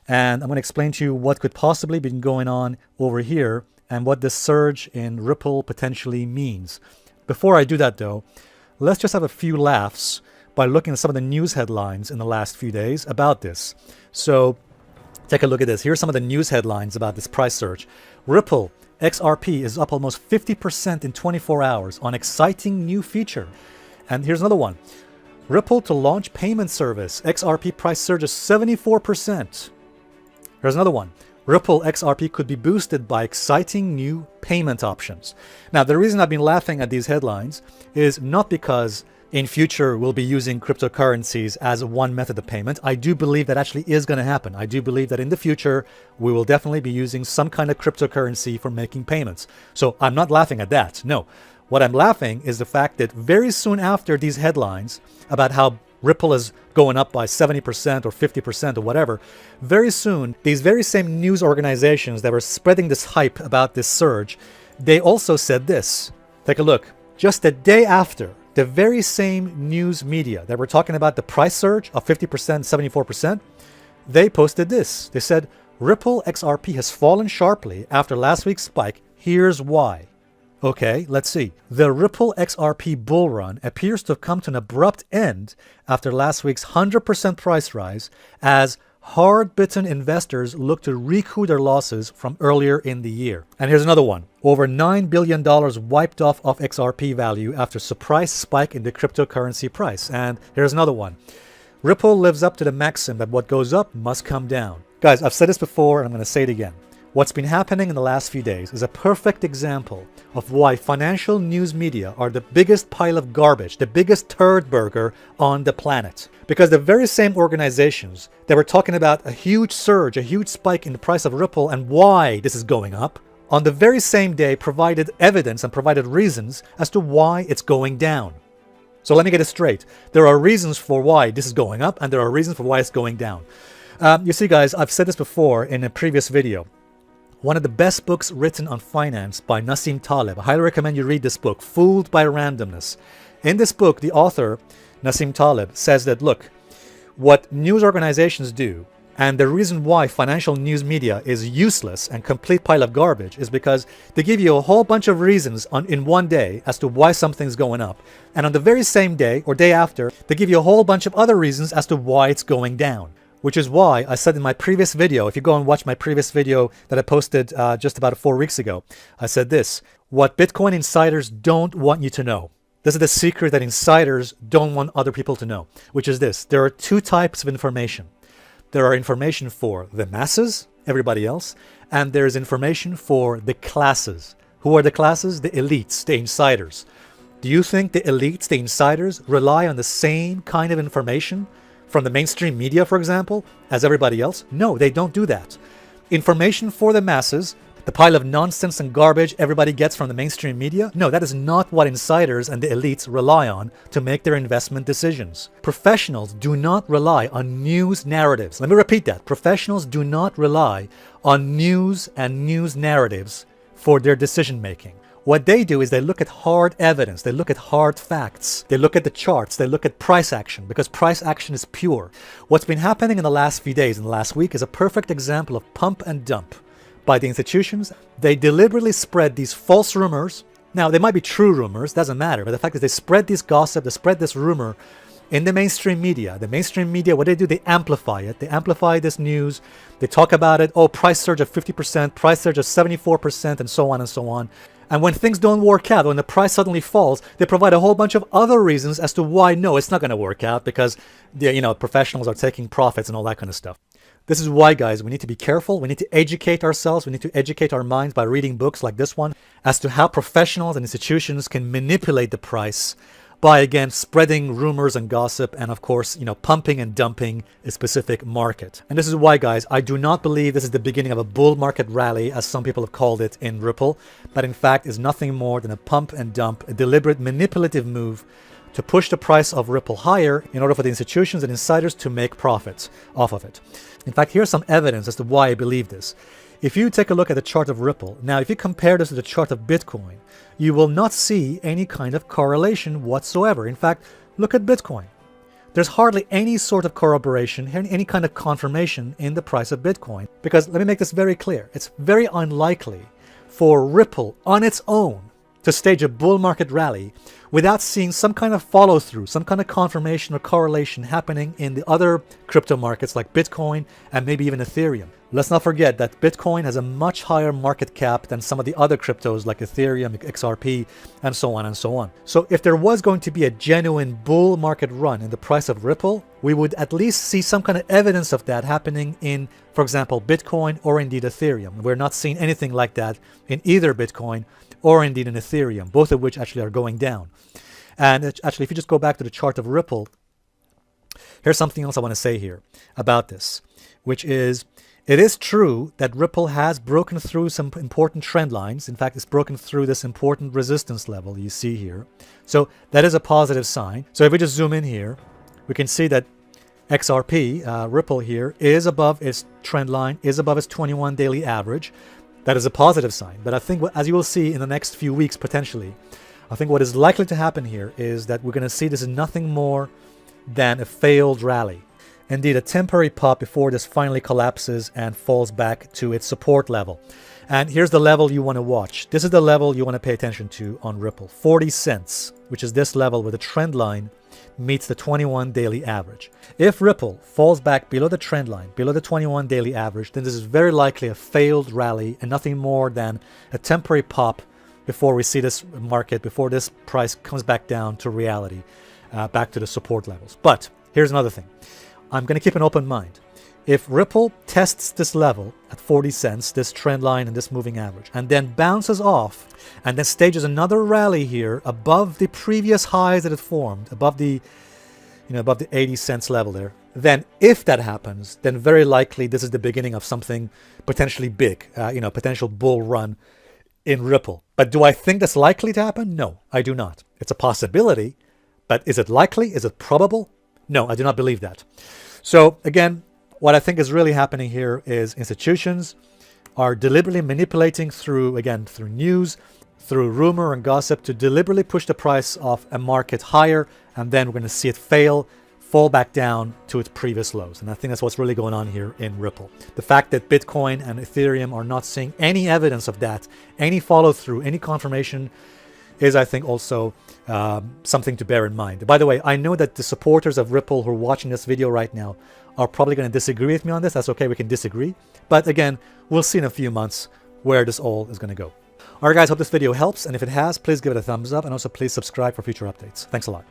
And I'm going to explain to you what could possibly be going on over here and what this surge in Ripple potentially means. Before I do that though, let's just have a few laughs by looking at some of the news headlines in the last few days about this. So take a look at this. Here's some of the news headlines about this price surge. Ripple XRP is up almost 50% in 24 hours on exciting new feature. And here's another one. Ripple to launch payment service. XRP price surges 74%. Here's another one. Ripple XRP could be boosted by exciting new payment options. Now, the reason I've been laughing at these headlines is not because in future we'll be using cryptocurrencies as one method of payment. I do believe that actually is going to happen. I do believe that in the future we will definitely be using some kind of cryptocurrency for making payments. So I'm not laughing at that. No. What I'm laughing is the fact that very soon after these headlines about how Ripple is going up by 70% or 50% or whatever, very soon, these very same news organizations that were spreading this hype about this surge, they also said this. Take a look. Just a day after, the very same news media that were talking about the price surge of 50%, 74%, they posted this. They said, Ripple XRP has fallen sharply after last week's spike. Here's why. Okay, let's see. The Ripple XRP bull run appears to have come to an abrupt end after last week's 100% price rise as hard-bitten investors look to recoup their losses from earlier in the year. And here's another one. Over $9 billion wiped off of XRP value after surprise spike in the cryptocurrency price. And here's another one. Ripple lives up to the maxim that what goes up must come down. Guys, I've said this before and I'm going to say it again. What's been happening in the last few days is a perfect example of why financial news media are the biggest pile of garbage, the biggest turd burger on the planet. Because the very same organizations that were talking about a huge surge, a huge spike in the price of Ripple and why this is going up, on the very same day provided evidence and provided reasons as to why it's going down. So let me get it straight. There are reasons for why this is going up and there are reasons for why it's going down. You see guys, I've said this before in a previous video. One of the best books written on finance by Nassim Taleb. I highly recommend you read this book, Fooled by Randomness. In this book, the author, Nassim Taleb, says that, look, what news organizations do, and the reason why financial news media is useless and complete pile of garbage is because they give you a whole bunch of reasons in one day as to why something's going up. And on the very same day or day after, they give you a whole bunch of other reasons as to why it's going down. Which is why I said in my previous video, if you go and watch my previous video that I posted just about 4 weeks ago, I said this, what Bitcoin insiders don't want you to know. This is the secret that insiders don't want other people to know, which is this. There are two types of information. There are information for the masses, everybody else, and there is information for the classes. Who are the classes? The elites, the insiders. Do you think the elites, the insiders, rely on the same kind of information from the mainstream media, for example, as everybody else? No, they don't do that. Information for the masses, the pile of nonsense and garbage everybody gets from the mainstream media, no, that is not what insiders and the elites rely on to make their investment decisions. Professionals do not rely on news narratives. Let me repeat that. Professionals do not rely on news and news narratives for their decision making. What they do is they look at hard evidence, they look at hard facts, they look at the charts, they look at price action, because price action is pure. What's been happening in the last few days, in the last week, is a perfect example of pump and dump by the institutions. They deliberately spread these false rumors. Now, they might be true rumors, doesn't matter, but the fact is they spread this gossip, they spread this rumor in the mainstream media. The mainstream media, what they do, they amplify it. They amplify this news. They talk about it. Oh, price surge of 50%, price surge of 74%, and so on and so on. And when things don't work out, when the price suddenly falls, they provide a whole bunch of other reasons as to why, no, it's not going to work out because, professionals are taking profits and all that kind of stuff. This is why, guys, we need to be careful. We need to educate ourselves. We need to educate our minds by reading books like this one as to how professionals and institutions can manipulate the price by, again, spreading rumors and gossip and, of course, pumping and dumping a specific market. And this is why, guys, I do not believe this is the beginning of a bull market rally, as some people have called it in Ripple, but in fact is nothing more than a pump and dump, a deliberate manipulative move to push the price of Ripple higher in order for the institutions and insiders to make profits off of it. In fact, here's some evidence as to why I believe this. If you take a look at the chart of Ripple, now if you compare this to the chart of Bitcoin, you will not see any kind of correlation whatsoever. In fact, look at Bitcoin. there's hardly any sort of corroboration, any kind of confirmation in the price of Bitcoin. Because let me make this very clear. It's very unlikely for Ripple on its own to stage a bull market rally without seeing some kind of follow through, some kind of confirmation or correlation happening in the other crypto markets like Bitcoin and maybe even Ethereum. Let's not forget that Bitcoin has a much higher market cap than some of the other cryptos like Ethereum, XRP, and so on and so on. So if there was going to be a genuine bull market run in the price of Ripple, we would at least see some kind of evidence of that happening in, for example, Bitcoin or indeed Ethereum. We're not seeing anything like that in either Bitcoin or indeed in Ethereum, both of which actually are going down. And actually, if you just go back to the chart of Ripple, here's something else I want to say here about this, which is, it is true that Ripple has broken through some important trend lines. In fact, it's broken through this important resistance level you see here. So that is a positive sign. So if we just zoom in here, we can see that XRP, Ripple here, is above its trend line, is above its 21 daily average. That is a positive sign. But I think, as you will see in the next few weeks, potentially, I think what is likely to happen here is that we're going to see this is nothing more than a failed rally. Indeed, a temporary pop before this finally collapses and falls back to its support level. And here's the level you want to watch. This is the level you want to pay attention to on Ripple. 40 cents, which is this level where the trend line meets the 21 daily average. If Ripple falls back below the trend line, below the 21 daily average, then this is very likely a failed rally and nothing more than a temporary pop before we see this market, before this price comes back down to reality, back to the support levels. But here's another thing. I'm going to keep an open mind. If Ripple tests this level at 40 cents, this trend line and this moving average, and then bounces off and then stages another rally here above the previous highs that it formed, above the, above the 80 cents level there, then if that happens, then very likely this is the beginning of something potentially big, potential bull run in Ripple. But do I think that's likely to happen? No, I do not. It's a possibility, but is it likely? Is it probable? No, I do not believe that. So again, what I think is really happening here is institutions are deliberately manipulating through news, through rumor and gossip to deliberately push the price of a market higher, and then we're going to see it fall back down to its previous lows. And I think that's what's really going on here in Ripple. The fact that Bitcoin and Ethereum are not seeing any evidence of that, any follow through, any confirmation, is, I think, also something to bear in mind. By the way, I know that the supporters of Ripple who are watching this video right now are probably going to disagree with me on this. That's okay, we can disagree. But again, we'll see in a few months where this all is going to go. All right, guys, hope this video helps. And if it has, please give it a thumbs up. And also please subscribe for future updates. Thanks a lot.